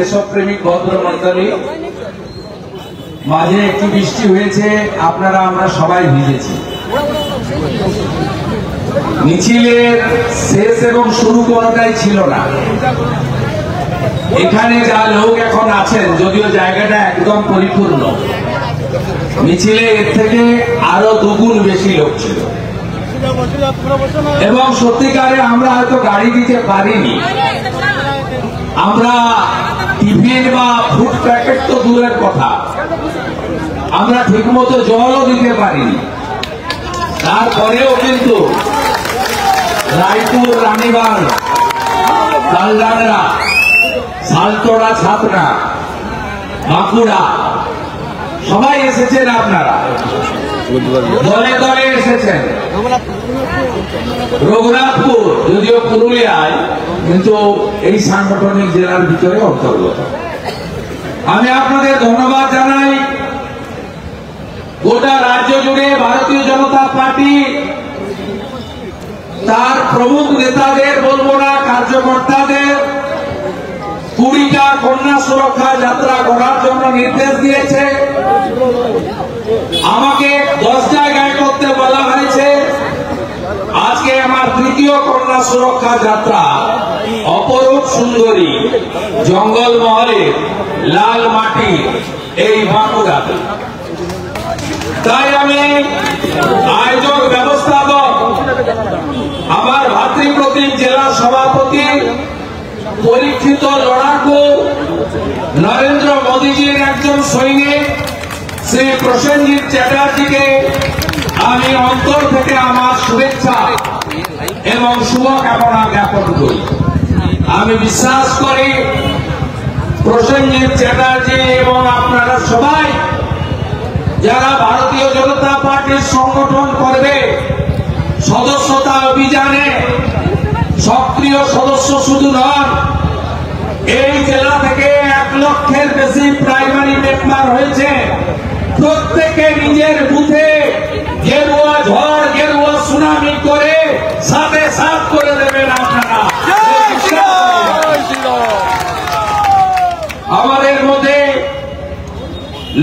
দেশপ্রেমিক ভদ্রমণ্ডলী, মাঝে একটু বৃষ্টি হয়েছে, আপনারা আমরা সবাই ভিজেছি। মিছিলের শেষ এবং শুরু কোনোটাই ছিল না। এখানে যা লোক এখন আছেন, যদিও জায়গাটা একদম পরিপূর্ণ, মিছিলে এর থেকে আরো দুগুণ বেশি লোক ছিল এবং সত্যিকারে আমরা হয়তো গাড়ি দিতে পারিনি। আমরা টিফিন বা ফুড প্যাকেট তো দূরের কথা, আমরা ঠিকমতো জলও দিতে পারিনি। তারপরেও কিন্তু রায়পুর, রানীবাঁধ, লালডাংরা, সালতোড়া, ছাতনা, বাঁকুড়া সবাই এসেছেন। আপনারা দলে দলে এসেছেন। রঘুনাথপুর যদিও পুরুলিয়ায়, কিন্তু এই সাংগঠনিক জেলার ভিতরে অন্তর্গত। আমি আপনাদের ধন্যবাদ জানাই। গোটা রাজ্য জুড়ে ভারতীয় জনতা পার্টি তার প্রমুখ নেতাদের, বলবো না, কার্যকর্তাদের 20টা কন্যা সুরক্ষা যাত্রা করার জন্য নির্দেশ দিয়েছে। আমাকে 10 জায়গায় করতে বলা হয়েছে। আজকে আমার 3য় কন্যা সুরক্ষা যাত্রা অপরূপ সুন্দরী জঙ্গলমহলে লাল মাটি এই বাঁকুড়াতে। তাই আমি আয়োজক ব্যবস্থাপক, আমার ভাতৃপ্রতিম জেলা সভাপতি, পরীক্ষিত লড়াকু, নরেন্দ্র মোদীজির একজন সৈনিক শ্রী প্রসেনজিৎ চ্যাটার্জিকে আমি অন্তর থেকে আমার শুভেচ্ছা এবং শুভকামনা জ্ঞাপন করি। আমি বিশ্বাস করি প্রসেনজিৎ চ্যাটার্জি এবং আপনারা সবাই যারা ভারতীয় জনতা পার্টির সংগঠন করবে, সদস্যতা অভিযানে সক্রিয় সদস্য শুধু নন, এই জেলা থেকে 1 লক্ষের বেশি প্রাইমারি মেম্বার হয়েছে। প্রত্যেকে নিজের বুথে গেরুয়া ঝড়, গেরুয়া সুনামি করে সাথে সাথ করে দেবেন আপনারা। আমাদের মধ্যে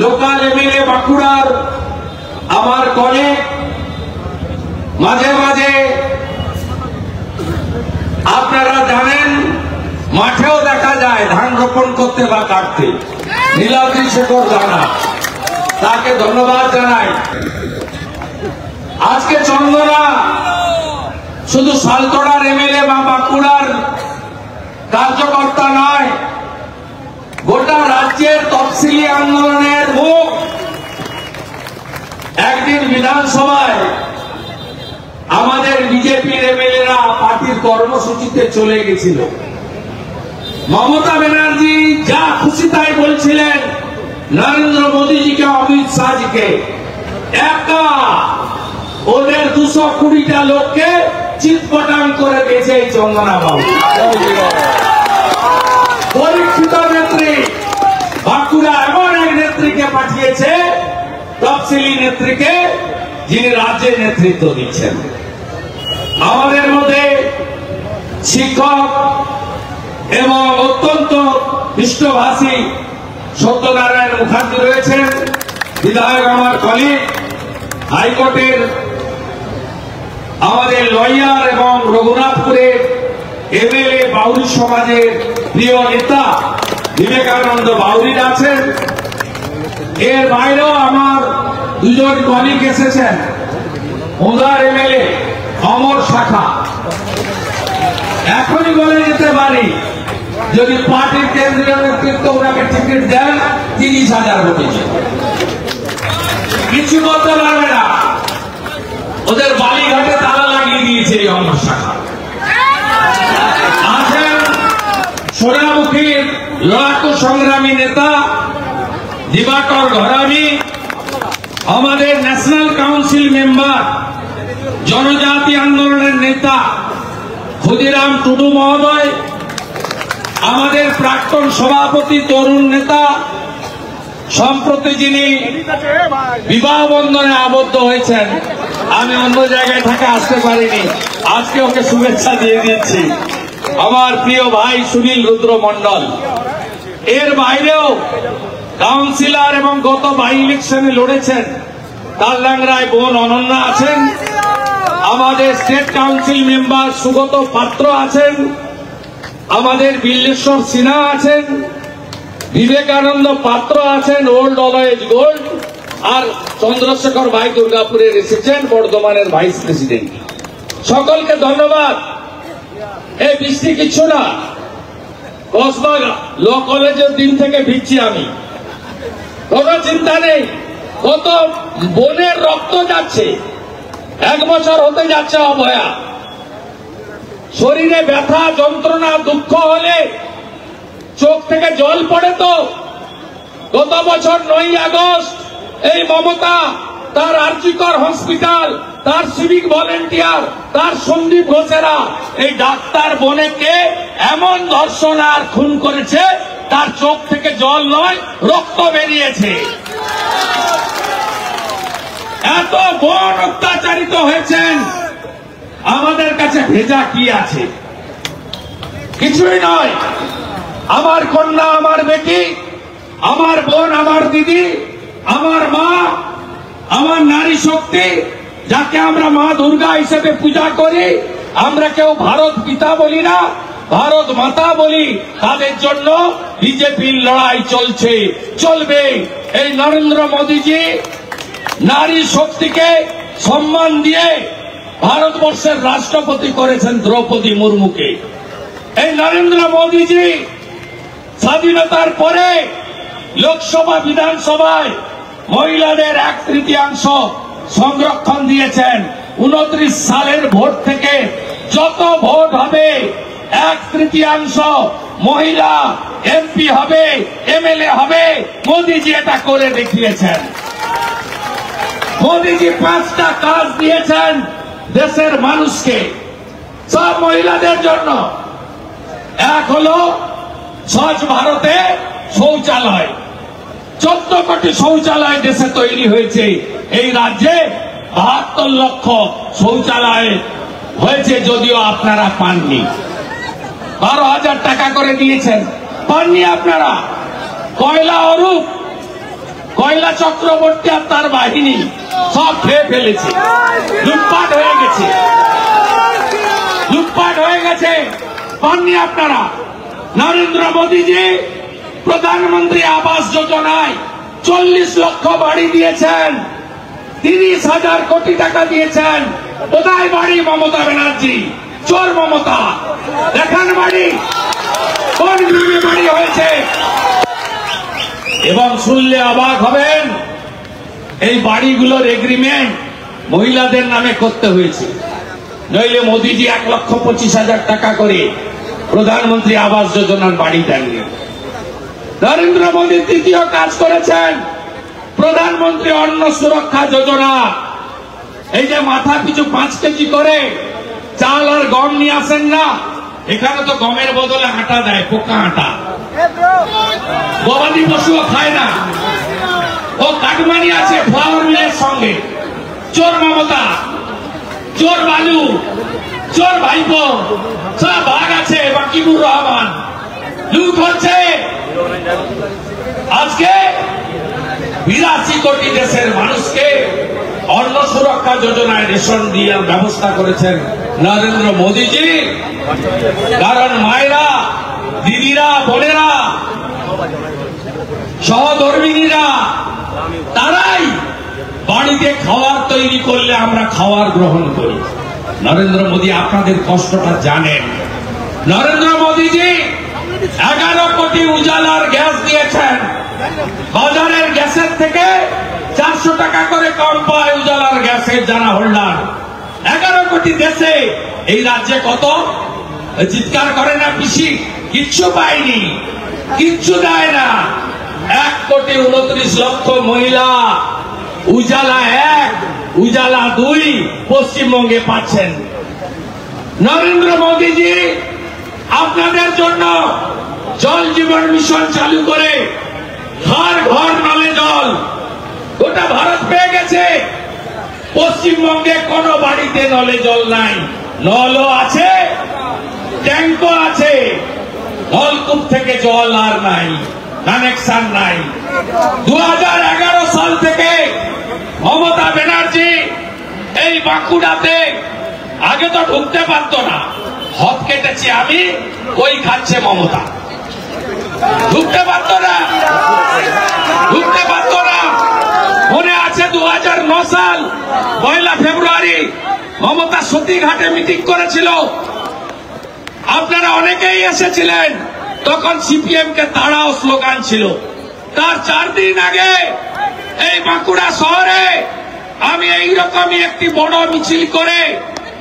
লোকাল এমএলএ বাঁকুড়ার আমার কলিগ, মাঝে মাঝে আপনারা জানেন মাঠেও দেখা যায় ধান রোপণ করতে বা কাটতে, নীলাদ্রি শেখর জানা, তাকে ধন্যবাদ জানাই। আজকে চন্দনা শুধু সালতোড়ার এমএলএ বা বাঁকুড়ার কার্যকর্তা নয়, গোটা রাজ্যের তফসিলি আন্দোলনের মুখ। একদিন বিধানসভায় আমাদের বিজেপির এমএলএরা পার্টির কর্মসূচিতে চলে গেছিল। মমতা ব্যানার্জি যা খুশি তাই বলছিলেন, নরেন্দ্র মোদীজিকে, অমিত শাহজিকে, একা ওদের 220টা লোককে চিৎপটাং করে দিয়েছে এই চন্দনা বাবু। পরীক্ষিত নেত্রী বাঁকুড়া এমন এক নেত্রীকে পাঠিয়েছে, তফসিলি নেত্রীকে, যিনি রাজ্যের নেতৃত্ব দিচ্ছেন। আমাদের মধ্যে শিক্ষক এবং অত্যন্ত মিষ্টভাষী সত্যনারায়ণ মুখার্জি রয়েছেন, বিধায়ক আমার কলিগ, হাইকোর্টের আমাদের লয়ার এবং রঘুনাথপুরের এমএলএ বাউরি সমাজের প্রিয় নেতা বিবেকানন্দ বাউরির আছেন। এর বাইরেও আমার 2জন কলিগ এসেছেন, ওদার এমএলএ অমর শাখা। এখনই বলে যেতে পারি, যদি পার্টির কেন্দ্রীয় নেতৃত্ব ওনাকে টিকিট দেন 30,000 ভোটে কিছু করতে পারবে না। ওদের বালিঘাটে তালা লাগিয়ে দিয়েছে এই অমর শাখা। আছেন সোনামুখীর লড়াকু সংগ্রামী নেতা দিবাকর ঘরামি, আমাদের ন্যাশনাল কাউন্সিল মেম্বার, জনজাতি আন্দোলনের নেতা ক্ষুদিরাম টুডু মহোদয়, আমাদের প্রাক্তন সভাপতি, তরুণ নেতা, সম্প্রতি যিনি বিবাহ বন্ধনে আবদ্ধ হয়েছেন, আমি অন্য জায়গায় থেকে আসতে পারিনি, আজকে ওকে শুভেচ্ছা দিয়ে দিচ্ছি, আমার প্রিয় ভাই সুনীল রুদ্র মন্ডল। এর বাইরেও কাউন্সিলর এবং গত বাই ইলেকশনে লড়েছেন তালডাংরায় বোন অনন্যা আছেন, আমাদের স্টেট কাউন্সিল মেম্বার সুগত পাত্র আছেন, আমাদের বিল্লেশ্বর সিনহা আছেন, বিবেকানন্দ পাত্র আছেন, ওল্ড অলওয়েজ গোল্ড, আর চন্দ্রশেখর ভাই দুর্গাপুরের এসেছেন, বর্ধমানের ভাইস প্রেসিডেন্ট। সকলকে ধন্যবাদ। এই বৃষ্টি কিছু না, কসবা ল কলেজের দিন থেকে ভিজছি আমি, কোনো চিন্তা নেই। কত বোনের রক্ত যাচ্ছে, 1 বছর হতে যাচ্ছে অভয়া। শরীরে ব্যথা যন্ত্রণা দুঃখ হলে চোখ থেকে জল পড়ে। তো গত বছর 9ই আগস্ট এই মমতা তার আরজিকর হসপিটাল, তার সিভিক ভলেন্টিয়ার, তার সন্দীপ ঘোষেরা এই ডাক্তার বোনেকে এমন ধর্ষণ আর খুন করেছে, তার চোখ থেকে জল নয় রক্ত বেরিয়েছে। এত বোন অত্যাচারিত হয়েছেন, আমাদের কাছে ভেজা কি আছে? কিছুই নয়। আমার কন্যা, আমার বেটি, আমার বোন, আমার দিদি, আমার মা, আমার নারী শক্তি, যাকে আমরা মা দুর্গা হিসেবে পূজা করি, আমরা কেউ ভারত পিতা বলি না, ভারত মাতা বলি, তাদের জন্য বিজেপির লড়াই চলছে, চলবে। এই নরেন্দ্র মোদীজি নারী শক্তিকে সম্মান দিয়ে ভারতবর্ষের রাষ্ট্রপতি করেছেন দ্রৌপদী মুর্মুকে। এই নরেন্দ্র মোদীজি স্বাধীনতার পরে লোকসভা বিধানসভায় মহিলাদের 1/3 সংরক্ষণ দিয়েছেন। 29 সালের ভোট থেকে যত ভোট হবে 1/3 মহিলা এমপি হবে, এমএলএ হবে। মোদীজি এটা করে দেখিয়েছেন। মোদীজি 5টা কাজ দিয়েছেন দেশের মানুষকে, সব মহিলাদের জন্য। এক হলো স্বচ্ছ ভারতে শৌচালয়। 14 কোটি শৌচালয় দেশে তৈরি হয়েছে। এই রাজ্যে 72 লক্ষ শৌচালয় হয়েছে, যদিও আপনারা পাননি। 12,000 টাকা করে দিয়েছেন, পাননি আপনারা। কয়লা অরূপ, কয়লা চক্রবর্তী আর তার বাহিনী সব খেয়ে ফেলেছে, লুটপাট হয়ে গেছে, লুটপাট হয়ে গেছে, পাননি আপনারা। নরেন্দ্র মোদীজি প্রধানমন্ত্রী আবাস যোজনায় 40 লক্ষ বাড়ি দিয়েছেন, 30,000 কোটি টাকা দিয়েছেন। কোথায় বাড়ি মমতা ব্যানার্জি? চোর মমতা, দেখান বাড়ি, কোন গ্রামে বাড়ি হয়েছে? এবং শুনলে অবাক হবেন, এই বাড়িগুলোর এগ্রিমেন্ট মহিলাদের নামে করতে হয়েছে, নইলে মোদীজি 1,25,000 টাকা করে প্রধানমন্ত্রী আবাস যোজনার বাড়ি দেননি। নরেন্দ্র মোদী তৃতীয় কাজ করেছেন প্রধানমন্ত্রী অন্ন সুরক্ষা যোজনা। এই যে মাথা পিছু 5 কেজি করে চাল আর গম নিয়ে আসেন না, এখানে তো গমের বদলে আটা দেয়, পোকা আটা। গবাদি পশুও খায় না, ও কাটমানি আছে ফ্লাওয়ার মিলের সঙ্গে। চোর মমতা, চোর বালু, চোর ভাইপো, সব ভাগ আছে। বাকিবুর রহমান লুট হচ্ছে। আজকে 82 কোটি দেশের মানুষকে অন্ন সুরক্ষা যোজনায় রেশন দিয়ে ব্যবস্থা করেছেন নরেন্দ্র মোদীজি। কারণ মায়েরা, দিদিরা, বোনেরা, সহধর্মিনীরা, তারাই বাড়িতে খাবার তৈরি করলে আমরা খাবার গ্রহণ করি। নরেন্দ্র মোদী আপনাদের কষ্টটা জানেন। নরেন্দ্র মোদীজি 11 কোটি উজালার গ্যাস দিয়েছেন। বাজারের গ্যাসের থেকে 400 টাকা করে কম পায় উজালার গ্যাসের যারা হোল্ডার। 11 কোটি দেশে, এই রাজ্যে কত? চিৎকার করে না পিসি, কিচ্ছু পায়নি, কিচ্ছু দেয় না। 1,29,00,000 মহিলা উজালা 1, উজালা 2 পশ্চিমবঙ্গে পাচ্ছেন। নরেন্দ্র মোদীজি আপনাদের জন্য জল জীবন মিশন চালু করে ঘর ঘর নলে জল গোটা ভারত পেয়ে গেছে। পশ্চিমবঙ্গে কোনো বাড়িতে নলে জল নাই। নলও আছে, ট্যাঙ্কও আছে, নলকূপ থেকে জল আর নাই, কানেকশন নাই। 2011 সাল থেকে মমতা ব্যানার্জি এই বাঁকুড়াতে আগে তো ঢুকতে পারতো না, হক কেটেছি আমি, ওই খাচ্ছে মমতা। ঢুকতে পারতো না, ঢুকতে পারতো না। মনে আছে 2009 সাল 1 ফেব্রুয়ারি মমতা সতীঘাটে মিটিং করেছিল, আপনারা অনেকেই এসেছিলেন। তখন সিপিএম কে তাড়াও স্লোগান ছিল। তার 4 দিন আগে এই বাঁকুড়া শহরে আমি এইরকমই একটি বড় মিছিল করে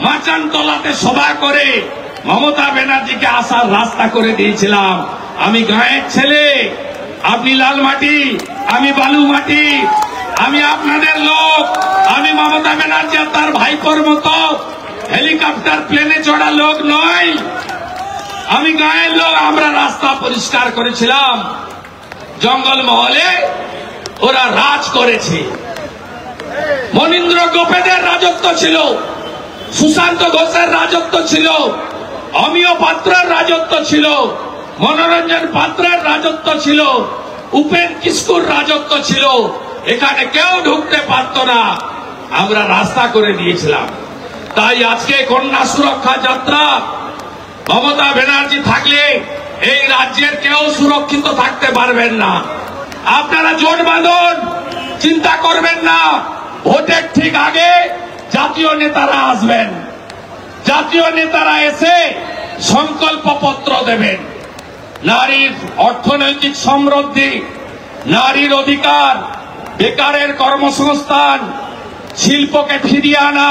মাচানতলাতে সভা করে মমতা ব্যানার্জিকে আসার রাস্তা করে দিয়েছিলাম। আমি গাঁয়ের ছেলে, আপনি লাল মাটি, আমি বালু মাটি, আমি আপনাদের লোক। আমি মমতা ব্যানার্জি আর তার ভাইপোর মতো হেলিকপ্টার প্লেনে চড়া লোক নয়, আমি গাঁয়ের লোক। আমরা রাস্তা পরিষ্কার করেছিলাম। জঙ্গল মহলে ওরা রাজ করেছে। মনীন্দ্র গোপেদের রাজত্ব ছিল, সুশান্ত ঘোষের রাজত্ব ছিল, অমিয় পাত্রের রাজত্ব ছিল, মনোরঞ্জন পাত্রের রাজত্ব ছিল, উপেন কিস্কুর রাজত্ব ছিল। এখানে কেউ ঢুকতে পারত না, আমরা রাস্তা করে দিয়েছিলাম। তাই আজকে কন্যা সুরক্ষা যাত্রা, মমতা ব্যানার্জি থাকলে এই রাজ্যের কেউ সুরক্ষিত থাকতে পারবেন না। আপনারা জোট বাঁধুন, চিন্তা করবেন না। ভোটের ঠিক আগে জাতীয় নেতারা আসবেন, জাতীয় নেতারা এসে সংকল্প পত্র দেবেন। নারীর অর্থনৈতিক সমৃদ্ধি, নারীর অধিকার, বেকারের কর্মসংস্থান, শিল্পকে ফিরিয়ে আনা,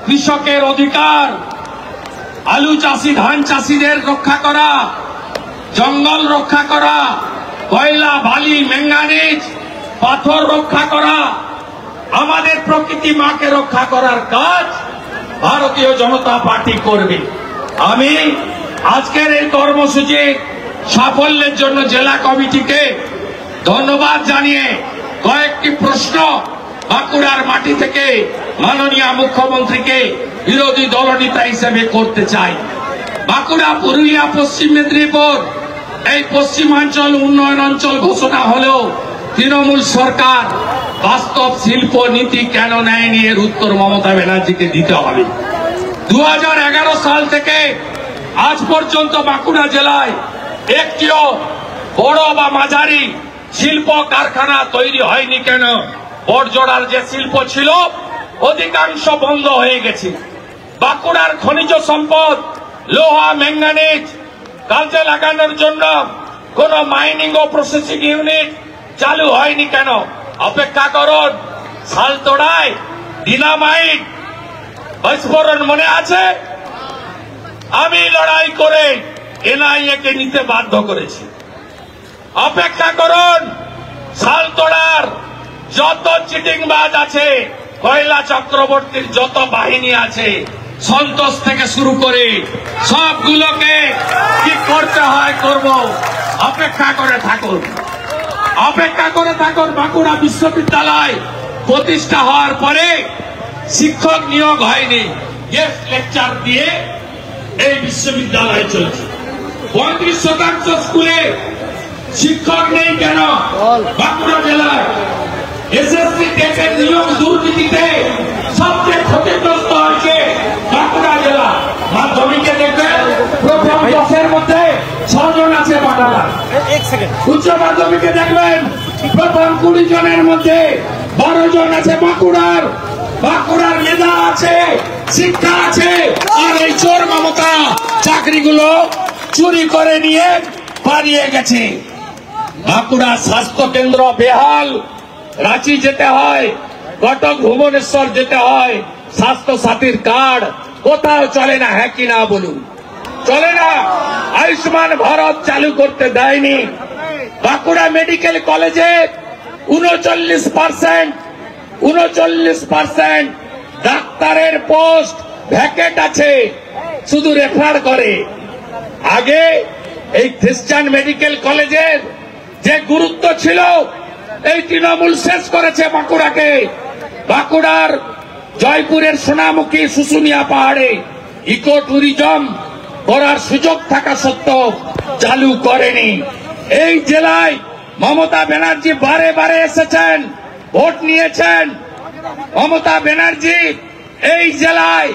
কৃষকের অধিকার, আলু চাষি ধান চাষিদের রক্ষা করা, জঙ্গল রক্ষা করা, কয়লা বালি ম্যাঙ্গানিজ পাথর রক্ষা করা, আমাদের প্রকৃতি মাকে রক্ষা করার কাজ ভারতীয় জনতা পার্টি করবে। আমি আজকের এই কর্মসূচি সাফল্যের জন্য জেলা কমিটিকে ধন্যবাদ জানিয়ে কয়েকটি প্রশ্ন বাঁকুড়ার মাটি থেকে মাননীয় মুখ্যমন্ত্রীকে বিরোধী দলনেতা হিসেবে করতে চাই। বাঁকুড়া, পুরুলিয়া, পশ্চিম মেদিনীপুর এই পশ্চিমাঞ্চল উন্নয়ন অঞ্চল ঘোষণা হলেও তৃণমূল সরকার বাস্তব শিল্প নীতি কেন নেয়নি, এর উত্তর মমতা ব্যানার্জিকে দিতে হবে। 2011 সাল থেকে আজ পর্যন্ত বাঁকুড়া জেলায় একটিও বড় বা মাঝারি শিল্প কারখানা তৈরি হয়নি কেন? বড়জোড়ার যে শিল্প ছিল অধিকাংশ বন্ধ হয়ে গেছে। বাঁকুড়ার খনিজ সম্পদ, লোহা ম্যাঙ্গানিজ কাজে লাগানোর জন্য কোন মাইনিং ও প্রসেসিং ইউনিট চালু হয়নি কেন? অপেক্ষা করুন। শালতোড়ায় ডিনামাইট বিস্ফোরণ মনে আছে? আমি লড়াই করে এনআইএ কে নিতে বাধ্য করেছি। অপেক্ষা করুন। শালতোড়ার যত চিটিংবাজ আছে, কয়লা চক্রবর্তীর যত বাহিনী আছে, সন্তোষ থেকে শুরু করে সবগুলোকে কি করতে হয় করব। অপেক্ষা করে থাকুন, অপেক্ষা করে থাকুন। বাঁকুড়া বিশ্ববিদ্যালয় প্রতিষ্ঠা হওয়ার পরে শিক্ষক নিয়োগ হয়নি, গেস্ট লেকচার দিয়ে এই বিশ্ববিদ্যালয় চলছে। 35% স্কুলে শিক্ষক নেই কেন? বাঁকুড়া জেলায় এসএসসি টেটের নিয়োগ দুর্নীতিতে সবচেয়ে ক্ষতিগ্রস্ত হয়েছে বাঁকুড়া জেলা। মাধ্যমিকে দেখবেন প্রথম 10 মধ্যে 6 জন আছে বাঁকুড়া। উচ্চ মাধ্যমিকে দেখবেন প্রথম 20 জনের মধ্যে 12 জন আছে বাঁকুড়ার। বাঁকুড়ার মেধা আছে, শিক্ষা আছে, আর এই চোর মমতা চাকরিগুলো চুরি করে নিয়ে পালিয়ে গেছে। বাঁকুড়া স্বাস্থ্য কেন্দ্র বেহাল, রাঁচি যেতে হয়, কটক ভুবনেশ্বর যেতে হয়, স্বাস্থ্য সাথীর কার্ড কোথাও চলে না। হ্যাঁ কি না বলুন? চলে না। আয়ুষ্মান ভারত চালু করতে দেয়নি। বাঁকুড়া মেডিকেল কলেজে 39% ডাক্তারের পোস্ট ভ্যাকেন্ট আছে, শুধু রেফার করে। আগে এই খ্রিস্টান মেডিকেল কলেজের যে গুরুত্ব ছিল, এই তৃণমূল শেষ করেছে বাঁকুড়াকে। বাঁকুড়ার জয়পুরের সোনামুখী শুশুনিয়া পাহাড়ে ইকো ট্যুরিজম করার সুযোগ থাকা সত্ত্বেও চালু করেনি। এই জেলায় মমতা ব্যানার্জি বারে বারে এসেছেন, ভোট নিয়েছেন। মমতা ব্যানার্জি এই জেলায়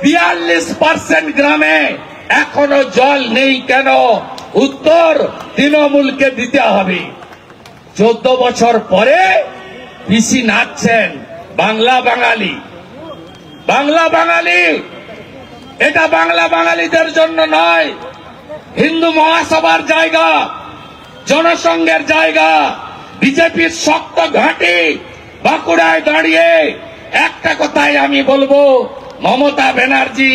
42% গ্রামে এখনো জল নেই কেন? উত্তর তৃণমূলকে দিতে হবে। 14 বছর পরে পিসি নাচছেন বাংলা বাঙালি। বাংলা বাঙালি এটা বাংলা বাঙালিদের জন্য নয়, হিন্দু মহাসভার জায়গা, জনসংঘের জায়গা, বিজেপির শক্ত ঘাঁটি বাঁকুড়ায় দাঁড়িয়ে একটা কথাই আমি বলবো, মমতা ব্যানার্জি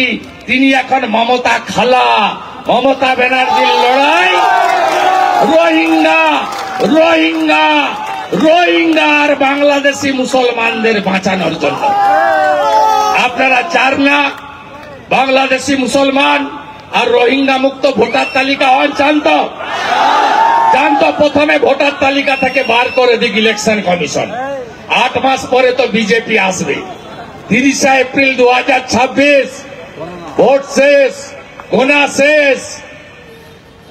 তিনি এখন মমতা খালা। মমতা ব্যানার্জির লড়াই রোহিঙ্গা রোহিঙ্গা রোহিঙ্গা আর বাংলাদেশি মুসলমানদের বাঁচানোর জন্য। আপনারা চার না বাংলাদেশি মুসলমান আর রোহিঙ্গা মুক্ত ভোটার তালিকা হন? জানতো প্রথমে ভোটার তালিকা থেকে বার করে দিক ইলেকশন কমিশন। 8 মাস পরে তো বিজেপি আসবে। 30 এপ্রিল 2026 ভোট শেষ, গোনা শেষ।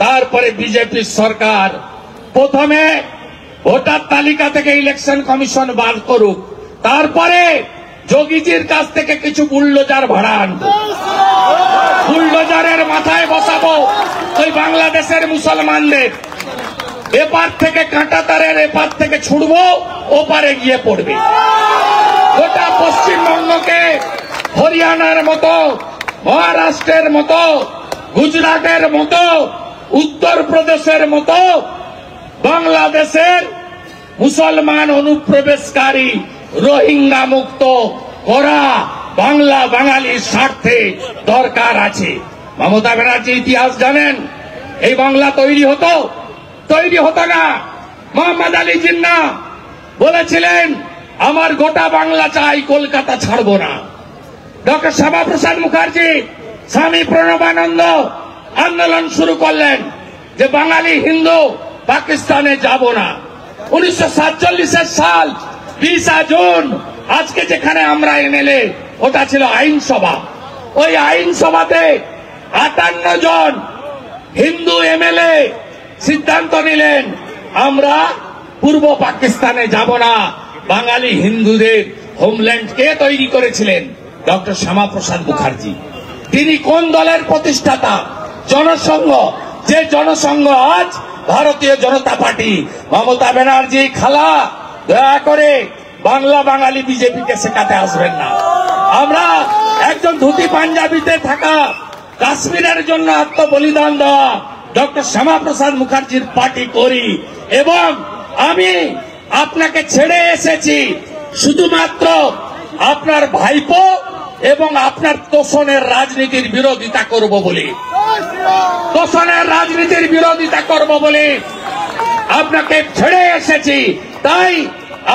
তারপরে বিজেপি সরকার প্রথমে ভোটার তালিকা থেকে ইলেকশন কমিশন বার করুক, তারপরে যোগীজির কাছ থেকে কিছু বুলডোজার ভাড়া আনবো, বুলডোজারের মাথায় বসাবো ওই বাংলাদেশের মুসলমানদের। এপার থেকে কাঁটা তারের এপার থেকে ছুড়বো, ওপারে গিয়ে পড়বে। গোটা পশ্চিমবঙ্গকে হরিয়ানার মতো, মহারাষ্ট্রের মতো, গুজরাটের মতো, উত্তরপ্রদেশের মতো বাংলাদেশের মুসলমান অনুপ্রবেশকারী রোহিঙ্গা মুক্ত করা বাংলা বাঙালির স্বার্থে দরকার আছে। মমতা ব্যানার্জি ইতিহাস জানেন, এই বাংলা তৈরি হতো না। মোহাম্মদ আলী জিন্না বলেছিলেন আমার গোটা বাংলা চাই, কলকাতা ছাড়বো না। ডক্টর শ্যামাপ্রসাদ মুখার্জি, স্বামী প্রণবানন্দ আন্দোলন শুরু করলেন যে বাঙালি হিন্দু পাকিস্তানে যাব না। 1947 সাল 20 জুন, আজকে যেখানে আমরা এমএলএ, ওটা ছিল আইনসভা। ওই আইনসভাতে 58 জন হিন্দু এমএলএ সিদ্ধান্ত নিলেন আমরা পূর্ব পাকিস্তানে যাব না। বাঙালি হিন্দুদের হোমল্যান্ড কে তৈরি করেছিলেন? ডক্টর শ্যামাপ্রসাদ মুখার্জি। তিনি কোন দলের প্রতিষ্ঠাতা? জনসংঘ। যে জনসংঘ আজ ভারতীয় জনতা পার্টি। মমতা ব্যানার্জি খালা, দয়া করে বাংলা বাঙালি বিজেপিকে শেখাতে আসবেন না। আমরা একজন ধুতি পাঞ্জাবিতে থাকা, কাশ্মীরের জন্য আত্মবলিদান দেওয়া ডক্টর শ্যামাপ্রসাদ মুখার্জির পার্টি করি, এবং আমি আপনাকে ছেড়ে এসেছি শুধুমাত্র আপনার ভাইপো এবং আপনার তোষণের রাজনীতির বিরোধিতা করব বলে। তোষণের রাজনীতির বিরোধিতা করব বলে আপনাকে ছেড়ে এসেছি। তাই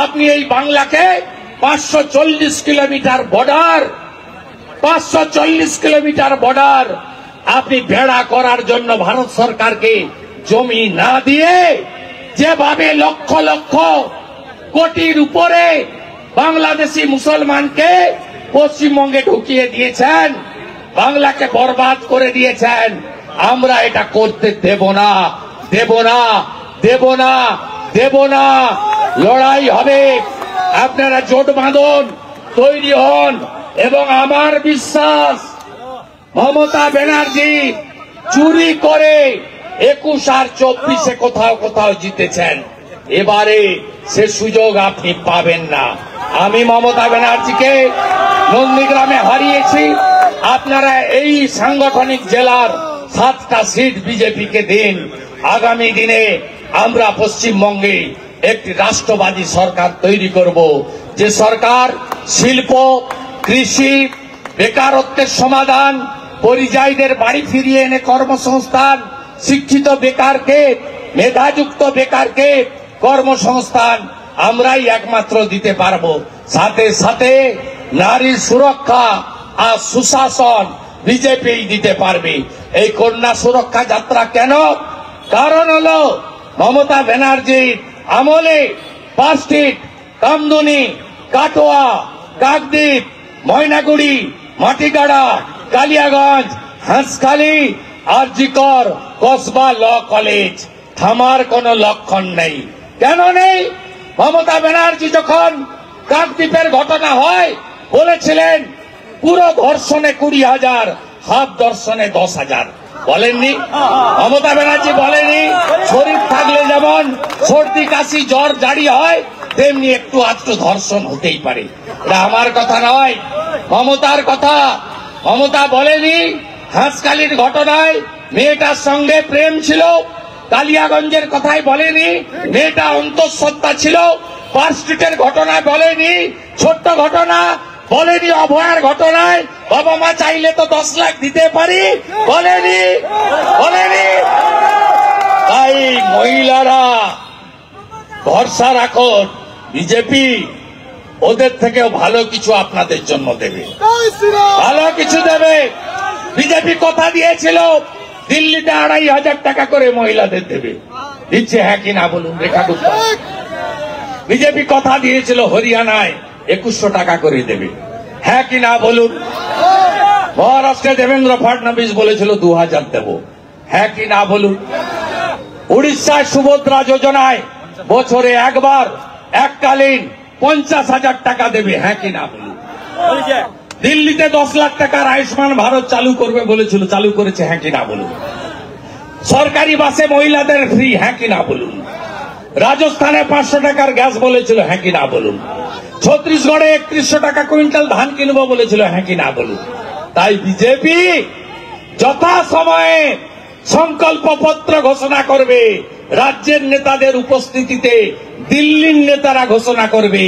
আপনি এই বাংলাকে 540 কিলোমিটার বর্ডার, 540 কিলোমিটার বর্ডার আপনি বেড়া করার জন্য ভারত সরকারকে জমি না দিয়ে যেভাবে লক্ষ লক্ষ কোটির উপরে বাংলাদেশি মুসলমানকে পশ্চিমবঙ্গে ঢুকিয়ে দিয়েছেন, বাংলাকে বরবাদ করে দিয়েছেন, আমরা এটা করতে দেব না, দেব না, দেব না, দেব না। লড়াই হবে। আপনারা জোট বাঁধুন, তৈরি হন, এবং আমার বিশ্বাস মমতা ব্যানার্জি চুরি করে 21 আর 24-এ কোথাও কোথাও জিতেছেন। এবারে সে সুযোগ আপনি পাবেন না। আমি মমতা ব্যানার্জিকে নন্দীগ্রামে হারিয়েছি। আপনারা এই সাংগঠনিক জেলার 7টা সিট বিজেপিকে দিন। আগামী দিনে আমরা পশ্চিমবঙ্গে একটি রাষ্ট্রবাদী সরকার তৈরি করব, যে সরকার শিল্প, কৃষি, বেকারত্বের সমাধান, পরিযায়ীদের বাড়ি ফিরিয়ে এনে কর্মসংস্থান, শিক্ষিত বেকারকে, মেধাযুক্ত বেকারকে কর্মসংস্থান আমরাই একমাত্র দিতে পারবো। সাথে সাথে নারীর সুরক্ষা আর সুশাসন বিজেপি দিতে পারবে। এই কন্যা সুরক্ষা যাত্রা কেন? কারণ হলো মমতা ব্যানার্জির আমলে পাঁচটিট, কামদুনি, কাটোয়া, কাকদ্বীপ, ময়নাগুড়ি, মাটিগাড়া, কালিয়াগঞ্জ, হাঁসখালি, আরজিকর কসবা ল কলেজ থামার কোনো লক্ষণ নেই। কেন নেই? মমতা ব্যানার্জি যখন কাকদ্বীপের ঘটনা হয় বলেছিলেন পুরো ধর্ষণে 20,000, হাফ ধর্ষণে 10,000। বলেননি? মমতা ব্যানার্জি বলেনি শরীর থাকলে যেমন সর্দি কাশি জ্বর জারি হয় তেমনি একটু আধটু ধর্ষণ হতেই পারে। এটা আমার কথা নয়, মমতার কথা। মমতা বলেনি হাঁসখালির ঘটনায় মেয়েটার সঙ্গে প্রেম ছিল, কালিয়াগঞ্জের কথাই বলেনি মেয়েটা অন্তঃসত্ত্বা ছিল, পার্ক স্ট্রিটের ঘটনায় বলেনি ছোট্ট ঘটনা, বলেনি অভয়ার ঘটনায় বাবা মা চাইলে তো 10 লাখ দিতে পারি, বলেনি। তাই মহিলারা ভরসা রাখুন, বিজেপি ওদের থেকেও ভালো কিছু আপনাদের জন্য দেবে, ভালো কিছু দেবে। বিজেপি কথা দিয়েছিল দিল্লিতে 2,500 টাকা করে মহিলাদের দেবে, দিচ্ছে হ্যাঁ কি না বলুন? রেখা গুপ্তা। বিজেপি কথা দিয়েছিল হরিয়ানায় 2100 টাকা করে দেবে, হ্যাঁ কি না বলুন? মহারাষ্ট্রে দেবেন্দ্র ফডনবিস বলেছিল 2,000 দেব, হ্যাঁ কি না বলুন? উড়িষ্যায় সুভদ্রা যোজনায় বছরে একবার এককালীন 50,000 টাকা দেবে, হ্যাঁ কি না বলুন? দিল্লিতে 10 লাখ টাকার আয়ুষ্মান ভারত চালু করবে বলেছিল, চালু করেছে, হ্যাঁ কি না বলুন? সরকারি বাসে মহিলাদের ফ্রি, হ্যাঁ কি না বলুন? রাজস্থানে 500 টাকার গ্যাস বলেছিল, হ্যাঁ কি না বলুন? ছত্তিশগড়ে 3100 টাকা কুইন্টাল ধান কিনবো বলেছিল, হ্যাঁ কি না বলুন? তাই বিজেপি যথা সময়ে সংকল্পপত্র ঘোষণা করবে, রাজ্যের নেতাদের উপস্থিতিতে দিল্লির নেতারা ঘোষণা করবে,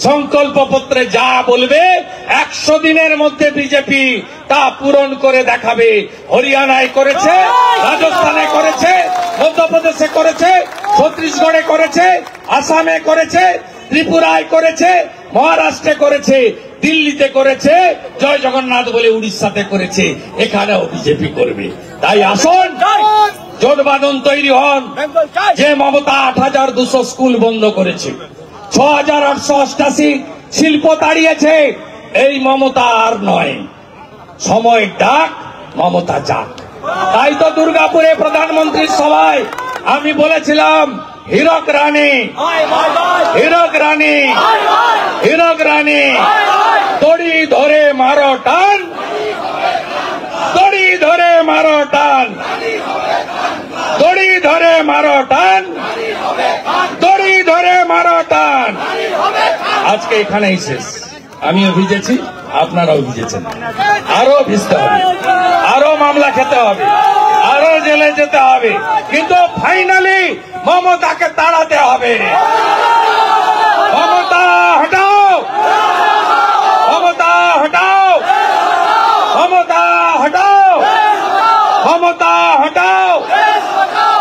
সংকল্পপত্রে যা বলবে 100 দিনের মধ্যে বিজেপি তা পূরণ করে দেখাবে। হরিয়ানায় করেছে, রাজস্থানে করেছে, মধ্যপ্রদেশে করেছে, ছত্তিশগড়ে করেছে, আসামে করেছে, ত্রিপুরায় করেছে, মহারাষ্ট্রে করেছে, দিল্লিতে করেছে, জয় জগন্নাথ বলে উড়িষ্যাতে করেছে, এখানেও বিজেপি করবে। তাই আসুন জোটবাঁধন তৈরি হন। যে মমতা 8,200 স্কুল বন্ধ করেছে, 6,888 শিল্প তাড়িয়েছে, এই মমতা আর নয়, সময় ডাক, মমতা যাক। তাই তো দুর্গাপুরে প্রধানমন্ত্রীর সভায় আমি বলেছিলাম হীরক রানী, হীরক রানী, হীরক রানী, দড়ি ধরে মারো টান, দড়ি ধরে মারো টান, দড়ি ধরে মারো টান, দড়ি ধরে মারো টান। আজকে এখানেই শেষ। আমিও ভিজেছি, আপনারাও ভিজেছেন, আরো ভিজতে হবে, আরো মামলা খেতে হবে, আরো জেলে যেতে হবে, কিন্তু ফাইনালি মমতাকে তাড়াতে হবে। মমতা হটাও, মমতা হটাও, মমতা হটাও, মমতা হটাও,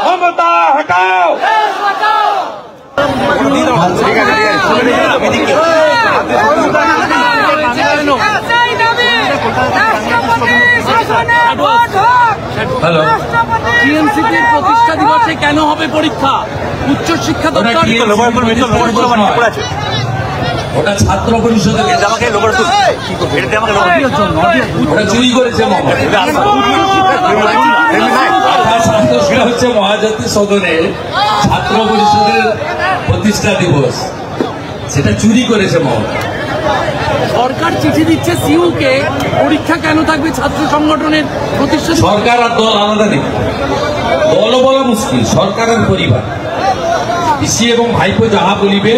মমতা হটাও। হ্যালো, টিএমসিপির প্রতিষ্ঠা দিবসে কেন হবে পরীক্ষা? উচ্চশিক্ষা দপ্তর ওটা ছাত্র পরিষদের ওটা চুরি করেছে হচ্ছে মহাজাতি সদনে ছাত্র পরিষদের প্রতিষ্ঠা দিবস, সেটা চুরি করেছে মমতা। সরকার চিঠি দিচ্ছে সিইউকে, পরীক্ষা কেন থাকবে ছাত্র সংগঠনের প্রতিষ্ঠা? সরকার আর দল আলাদা নেই, দলও বলা মুশকিল, সরকারের পরিবার। পিসি এবং ভাইপো যাহা বলিবে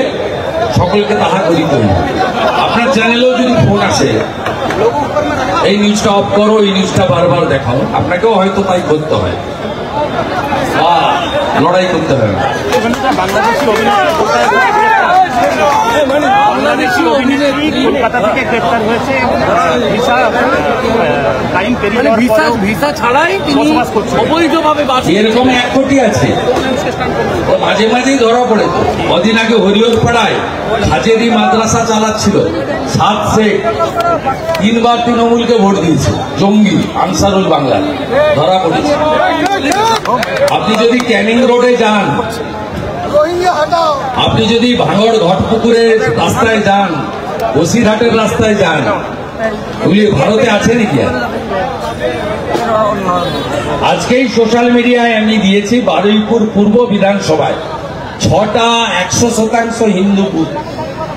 সকলকে তাহা করিতে হইবে। আপনার চ্যানেলেও যদি ফোন আসে এই নিউজটা অফ করো, এই নিউজটা বারবার দেখাও, আপনাকেও হয়তো তাই করতে হয় বা লড়াই করতে হয়। বাংলাদেশি অভিনেত্রী কলকাতা থেকে গ্রেফতার হয়েছে, ভিসা ছাড়াই তিনি অবৈধভাবে এরকম 1 কোটি আছে, মাঝে মাঝেই ধরা পড়ে। কদিন আগে হরিহরপাড়ায় হাজেরি মাদ্রাসা চালাচ্ছিল 7 শেখ, 3 বার তৃণমূলকে ভোট দিয়েছে, জঙ্গি আনসারুল বাংলা, ধরা পড়েছে। আপনি যদি ক্যানিং রোডে যান, আপনি যদি ভাঙড় ঘটপুকুরের রাস্তায় যান, বসিরহাটের রাস্তায় যান, ওগুলি ভারতে আছে নাকি? আজকেই সোশ্যাল মিডিয়ায় আমি দিয়েছি বারুইপুর পূর্ব বিধানসভায় 6টা 100% হিন্দু বুথ,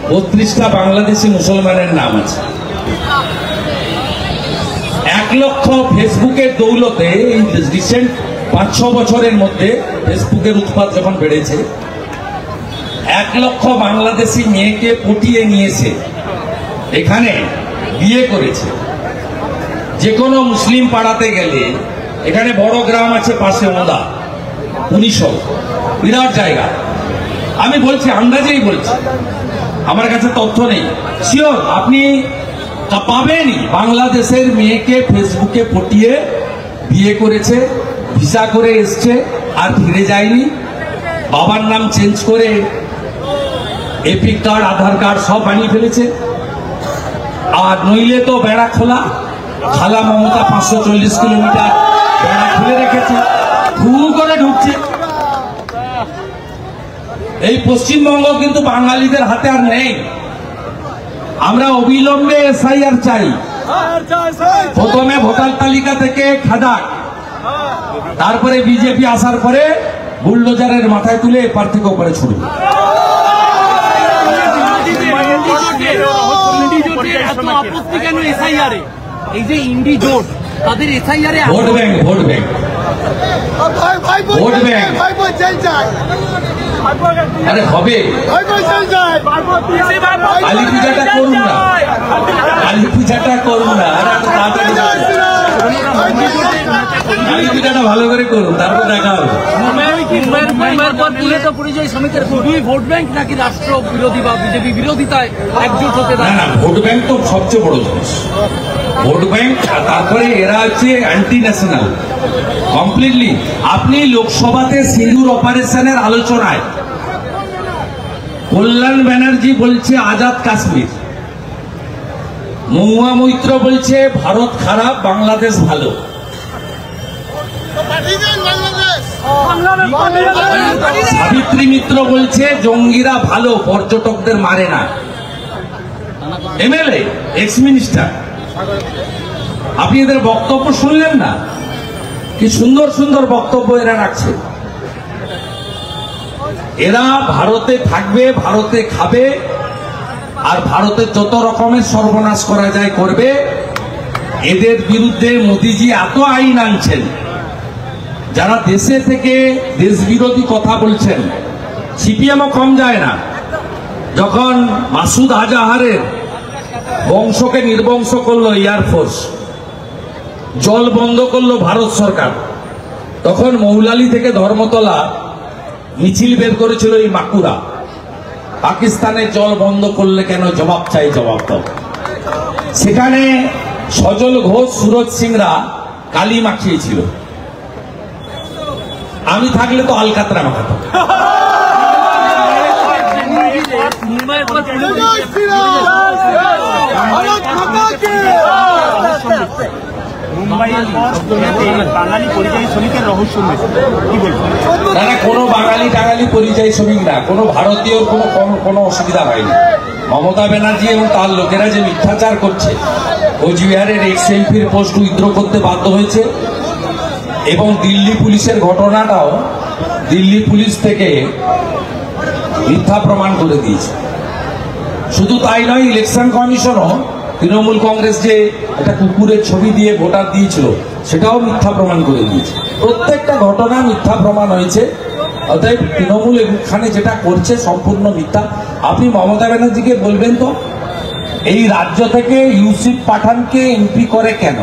32টা বাংলাদেশি মুসলমানের নাম আছে। 1 লক্ষ ফেসবুকের দৌলতে এই রিসেন্ট 5-6 বছরের মধ্যে ফেসবুকের উৎপাদ যখন বেড়েছে, 1 লক্ষ বাংলাদেশি মেয়েকে পটিয়ে নিয়েছে, এখানে বিয়ে করেছে। যে কোনো মুসলিম পাড়াতে গেলে, এখানে বড় গ্রাম আছে পাশে ওদা 1900, বিরাট জায়গা। আমি বলছি, আন্দাজেই বলছি, আমার কাছে তথ্য নেই, শিওর আপনি পাবেনই। বাংলাদেশের মেয়েকে ফেসবুকে পটিয়ে বিয়ে করেছে, ভিসা করে এসছে, আর ফিরে যায়নি। বাবার নাম চেঞ্জ করে এপিক কার্ড, আধার কার্ড সব বানিয়ে ফেলেছে। আর নইলে তো বেড়া খোলা, খালা মমতা 540 কিলোমিটার বেড়া খুলে রেখেছে, ফু করে ঢুকছে। এই পশ্চিমবঙ্গ কিন্তু বাঙালিদের হাতে আর নেই। আমরা অবিলম্বে এসআইআর চাই। প্রথমে ভোটার তালিকা থেকে খাদাক, তারপরে বিজেপি আসার পরে বুলডোজারের মাথায় তুলে এপার থেকে ওপারে ছুড়বে। আপত্তি কেন এসআইআরে? এই যে ইন্ডি জোট, তাদের এসআইআরে vote bank, vote bank, vote bank. আরে হবে, কালী পূজাটা করুন না, কালী পূজাটা করুন না, কালী পূজাটা ভালো করে করুন, তারপর দেখা হবে। পরিচয় সমিতির শুধুই ভোট ব্যাংক নাকি রাষ্ট্র বিরোধী বা বিজেপি বিরোধিতায় একজোট হতে পারে? না, ভোট ব্যাংক তো সবচেয়ে বড় জিনিস, ভোট ব্যাংক। তারপরে এরা হচ্ছে অ্যান্টি ন্যাশনাল কমপ্লিটলি। আপনি লোকসভাতে সিঁদুর অপারেশনের আলোচনায় কল্যাণ ব্যানার্জি বলছে আজাদ কাশ্মীর, মহুয়া মৈত্র বলছে ভারত খারাপ, বাংলাদেশ ভালো। সাবিত্রী মিত্র বলছে জঙ্গিরা ভালো, পর্যটকদের মারে না। এমএলএ, এক্স মিনিস্টার, আপনি এদের বক্তব্য শুনলেন না? কি সুন্দর সুন্দর বক্তব্য এরা রাখছে। এরা ভারতে থাকবে, ভারতে খাবে, আর ভারতে যত রকমের সর্বনাশ করা যায় করবে। এদের বিরুদ্ধে মোদিজি এত আইন আনছেন, যারা দেশে থেকে দেশ বিরোধী কথা বলছেন, সিপিএমও কম যায় না। যখন মাসুদ আজাহারের বংশকে নির্বংশ করলো এয়ারফোর্স, জল বন্ধ করলো ভারত সরকার, তখন মৌলালি থেকে ধর্মতলা মিছিল বের করেছিল এই মাকুরা, পাকিস্তানের জল বন্ধ করলে কেন, জবাব চাই, জবাব দাও। সেখানে সজল ঘোষ, সুরজ সিংরা কালি মাখিয়েছিল। আমি থাকলে তো আলকাতরা মাখাতো। বাঙালি পরিযায়ী শ্রমিকের রহস্য কি বলবেন? না, কোনো বাঙালি টাঙালি পরিযায়ী শ্রমিক না, কোনো ভারতীয় কোনো অসুবিধা হয়নি। মমতা ব্যানার্জি এবং তার লোকেরা যে মিথ্যাচার করছে, কোচবিহারের এক্স এমপির পোস্ট উইথড্র করতে বাধ্য হয়েছে, এবং দিল্লি পুলিশের ঘটনাটাও দিল্লি পুলিশ থেকে মিথ্যা প্রমাণ করে দিয়েছে। শুধু তাই নয়, ইলেকশন কমিশনও তৃণমূল কংগ্রেস যে একটা কুকুরের ছবি দিয়ে ভোটার দিয়েছিল, সেটাও মিথ্যা প্রমাণ করে দিয়েছে। প্রত্যেকটা ঘটনা মিথ্যা প্রমাণ হয়েছে। অতএব তৃণমূল এখানে যেটা করছে সম্পূর্ণ মিথ্যা। আপনি মমতা ব্যানার্জিকে বলবেন তো, এই রাজ্য থেকে ইউসুফ পাঠানকে এমপি করে কেন?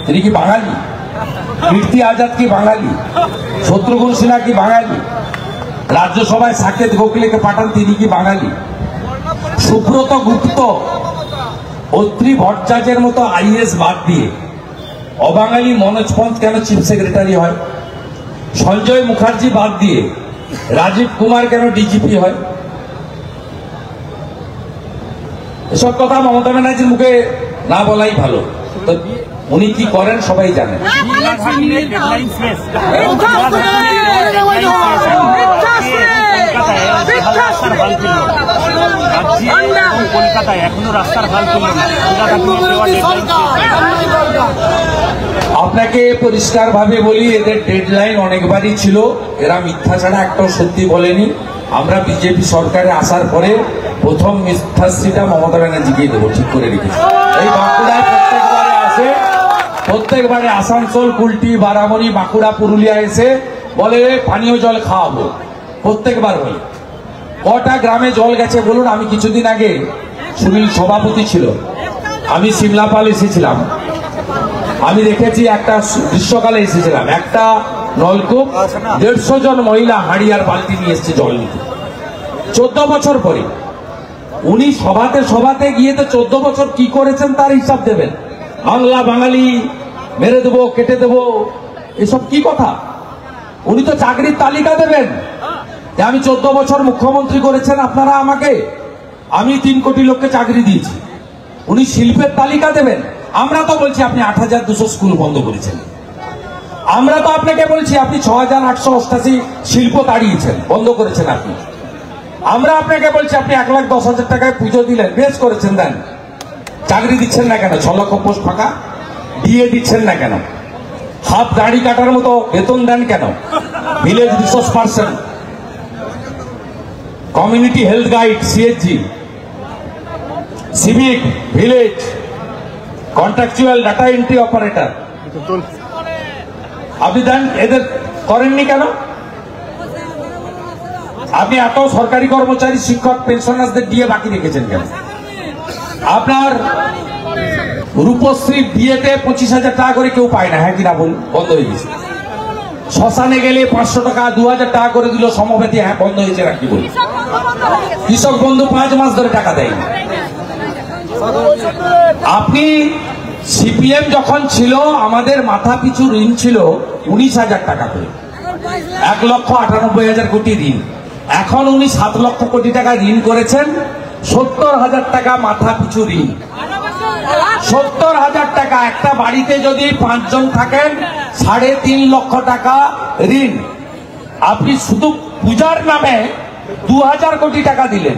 তিনি কি বাঙালি? কীর্তি আজাদ কি বাঙালি? শত্রুঘ্ন সিনহা কি বাঙালি? রাজ্যসভায় সাকেত গোখলেকে পাঠান, তিনি কি বাঙালি? সুব্রত গুপ্ত, অত্রি ভট্টাচার্যের মতো আইএস বাদ দিয়ে অবাঙালি মনোজ পন্থ কেন চিফ সেক্রেটারি হয়? সঞ্জয় মুখার্জি বাদ দিয়ে রাজীব কুমার কেন ডিজিপি হয়? এসব কথা মমতা ব্যানার্জির মুখে না বলাই ভালো। তো উনি কি করেন সবাই জানেন। কলকাতায় এখনো রাস্তার হাল তুলল না। আপনাকে পরিষ্কার ভাবে বলি, এদের ডেডলাইন অনেকবারই ছিল, এরা মিথ্যা ছাড়া একটাও সত্যি বলেনি। আমরা বিজেপি সরকারে আসার পরে প্রথম মিথ্যাশ্রীটা মমতা ব্যানার্জিকে দেবো, ঠিক করে রেখেছি। এই বাঁকুড়ায় প্রত্যেকবারে আসে, প্রত্যেকবারে আসানসোল, কুলটি, বারামণি, বাঁকুড়া, পুরুলিয়া এসে বলে পানীয় জল খাওয়াবো, প্রত্যেকবার বলে। কটা গ্রামে জল গেছে বলুন? আমি কিছুদিন আগে, সুনীল সভাপতি ছিল, আমি সিমলাপাল এসেছিলাম, আমি দেখেছি একটা গ্রীষ্মকালে এসেছিলাম, একটা নলকূপ 150 জন মহিলা হাঁড়ি আর বালতি নিয়ে এসছে জল নিতে। 14 বছর পরে উনি সভাতে গিয়ে তো 14 বছর কি করেছেন তার হিসাব দেবেন। বাংলা বাঙালি মেরে দেবো, কেটে দেবো, এসব কি কথা? উনি তো চাকরির তালিকা দেবেন যে আমি 14 বছর মুখ্যমন্ত্রী করেছেন আপনারা আমাকে, আমি 3 কোটি লোককে চাকরি দিয়েছি। উনি শিল্পের তালিকা দেবেন। আমরা তো বলছি আপনি 8200 স্কুল বন্ধ করেছেন, আমরা তো আপনাকে বলছি আপনি 6888 শিল্প তাড়িয়েছেন, বন্ধ করেছেন আপনি। আমরা আপনাকে বলছি আপনি 1,10,000 টাকায় পুজো দিলেন, বেশ করেছেন, দেন। চাকরি দিচ্ছেন না কেন? 6 লক্ষ পোস্ট ফাঁকা, দিয়ে দিচ্ছেন না কেন? হাত দাড়ি কাটার মতো বেতন দেন কেন? Village resource person, community health guide, CSG, civic, village, contractual data entry operator, আপনি দেন, এদের করেননি কেন? আপনি এত সরকারি কর্মচারী, শিক্ষক, পেনশনারদের দিয়ে বাকি রেখেছেন কেন? আপনার রূপশ্রী বিয়েতে 25,000 টাকা করে কেউ পায় না, হ্যাঁ কিনা বলুন? বন্ধ হয়ে গেছে। শ্মশানে গেলে 500 টাকা 2,000 টাকা করে দিল সমবেতি, হ্যাঁ বন্ধ হয়েছে নাকি বলুন? কৃষক বন্ধু 5 মাস ধরে টাকা দেয়। আপনি সিপিএম যখন ছিল আমাদের মাথা পিছু ঋণ ছিল 19,000 টাকা করে, 1,98,000 কোটি ঋণ। এখন উনি 7 লক্ষ কোটি টাকা ঋণ করেছেন, 70,000 টাকা মাথা পিছু ঋণ। 70,000 টাকা। একটা বাড়িতে যদি 5 জন থাকেন 3.5 লক্ষ টাকা ঋণ। আপনি শুধু পূজার নামে 2,000 কোটি টাকা দিলেন।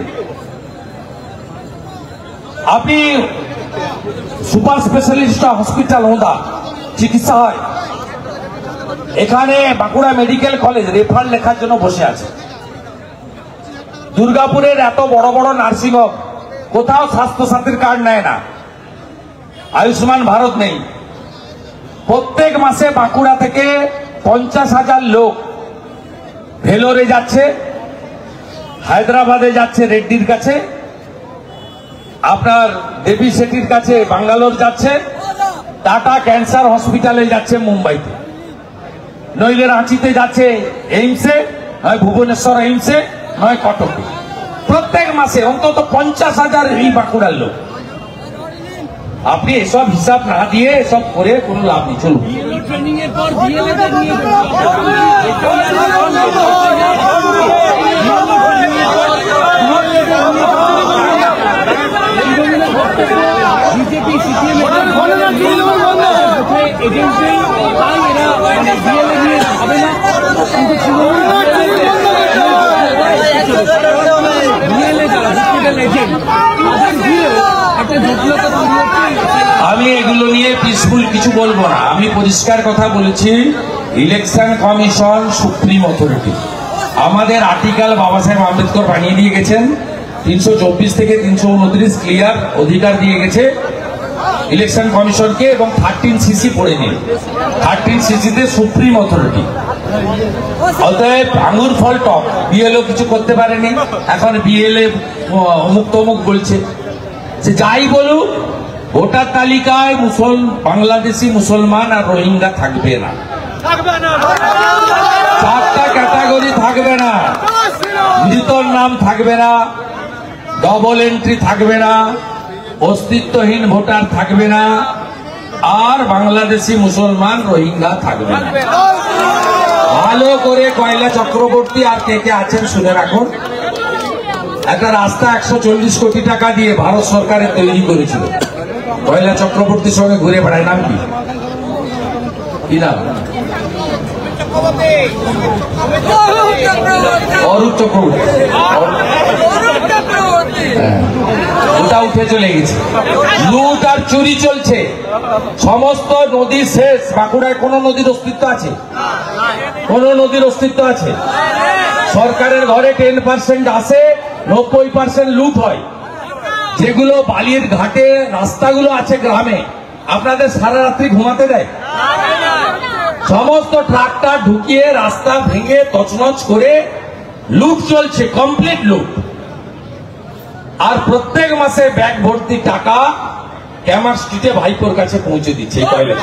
আপনি সুপার স্পেশালিস্ট হসপিটাল হোদা চিকিৎসা হয়, এখানে বাঁকুড়া মেডিকেল কলেজ রেফার লেখার জন্য বসে আছে। দুর্গাপুরের এত বড় বড় নার্সিং হোম, কোথাও স্বাস্থ্য সাথীর কার্ড নেয় না, আয়ুষ্মান ভারত নেই। প্রত্যেক মাসে বাঁকুড়া থেকে 50,000 লোক ভেলোরে যাচ্ছে, হায়দ্রাবাদে যাচ্ছে রেড্ডির কাছে, আপনার দেবী শেঠির কাছে বাঙ্গালোর যাচ্ছে, টাটা ক্যান্সার হসপিটালে যাচ্ছে মুম্বাইতে, নইলে রাঁচিতে যাচ্ছে এইমসে, নয় ভুবনেশ্বর এইমসে, নয় কটকে। প্রত্যেক মাসে অন্তত 50,000 এই বাঁকুড়ার লোক। আপনি এসব হিসাব না দিয়ে এসব করে কোনো লাভ নেই। চলুন, ট্রেনিং এর পর বিএলএদের নিয়ে বিজেপি সিপিএম এজেন্সি তাই এরা বিএলএ নিয়ে হবে না, কিন্তু বিএলএ যারা হসপিটাল এজেন্ট তাদের দিয়ে একটা জটিলতা তৈরি হচ্ছে। আমি এগুলো নিয়ে পিসফুল কিছু বলবো না। আমি পরিষ্কার কথা বলেছি, ইলেকশন কমিশন সুপ্রিম অথরিটি। আমাদের আর্টিকেল বাবা সাহেব আম্বেদকর বানিয়ে দিয়ে গেছেন, 324 থেকে 329 ক্লিয়ার অধিকার দিয়ে গেছে ইলেকশন কমিশনকে, এবং 13cc পড়ে নিন। 13cc-তে সুপ্রিম অথরিটি। অতএব আঙুর ফল টক, বিএলও কিছু করতে পারেনি। এখন বিএলএ অমুক তমুক বলছে, যে যাই বলুক ভোটার তালিকায় বাংলাদেশি মুসলমান আর রোহিঙ্গা থাকবে না, 4টা ক্যাটাগরি থাকবে না, মৃতর নাম থাকবে না, ডবল এন্ট্রি থাকবে না, অস্তিত্বহীন ভোটার থাকবে না, আর বাংলাদেশি মুসলমান রোহিঙ্গা থাকবে না। ভালো করে কয়লা চক্রবর্তী আর কে কে আছেন শুনে রাখুন। একটা রাস্তা 140 কোটি টাকা দিয়ে ভারত সরকারের তৈরি করেছিল, কয়লা চক্রবর্তীর সঙ্গে ঘুরে বেড়ায়, নাম কি? কি নাম? অরূপ চক্রবর্তী। ওটা উঠে চলে গেছে। লুট আর চুরি চলছে, সমস্ত নদী শেষ। বাঁকুড়ায় কোন নদীর অস্তিত্ব আছে? কোন নদীর অস্তিত্ব আছে? সরকারের ঘরে 10% আসে, 90% লুট হয়। যেগুলো বালির ঘাটে রাস্তাগুলো আছে গ্রামে, আপনাদের সারা রাত্রি ঘুমাতে দেয়? সমস্ত ট্রাক্টর ঢুকিয়ে রাস্তা ভেঙে তছনছ করে লুট চলছে, কমপ্লিট লুট। আর প্রত্যেক মাসে ব্যাগ ভর্তি টাকা ক্যামার স্ট্রিটে ভাইপোর কাছে পৌঁছে দিচ্ছে কয়লা।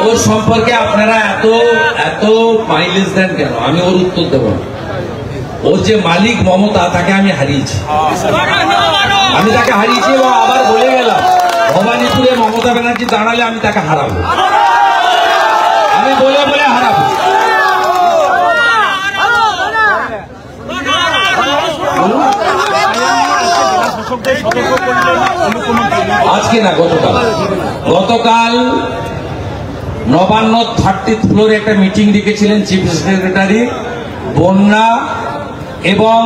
ওর সম্পর্কে আপনারা এত এত মাইলেজ দেন কেন? আমি ওর উত্তর দেব না। ওর যে মালিক মমতা, তাকে আমি হারিয়েছি। আমি তাকে হারিয়েছি এবং আবার বলে গেলাম ভবানীপুরে মমতা ব্যানার্জি দাঁড়ালে আমি তাকে হারাবো। আমি বলে বলে হারাবো। আজকে না, গতকাল নবান্ন 30th ফ্লোরে একটা মিটিং ডেকেছিলেন চিফ সেক্রেটারি। বন্যা এবং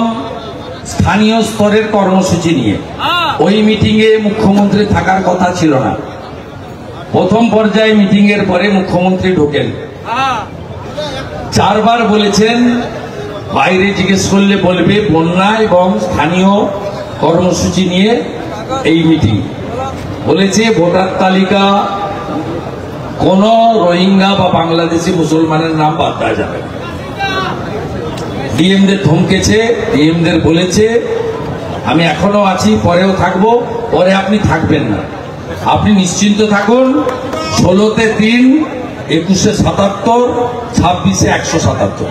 স্থানীয় স্তরের কর্মসূচি নিয়ে ওই মিটিং এ মুখ্যমন্ত্রী থাকার কথা ছিল না। প্রথম পর্যায়ে মিটিং এর পরে মুখ্যমন্ত্রী ঢোকেন, 4 বার বলেছেন বাইরে জিজ্ঞেস করলে বলবে বন্যা এবং স্থানীয় কর্মসূচি নিয়ে এই মিটিং। বলেছে ভোটার তালিকা কোন রোহিঙ্গা বা বাংলাদেশি মুসলমানের নাম বাদ দেওয়া যাবে। ডিএমদের ধমকেছে, ডিএমদের বলেছে আমি এখনো আছি, পরেও থাকবো, পরে আপনি থাকবেন না, আপনি নিশ্চিন্ত থাকুন। 16তে 3, 21-এ 77, 26-এ 177।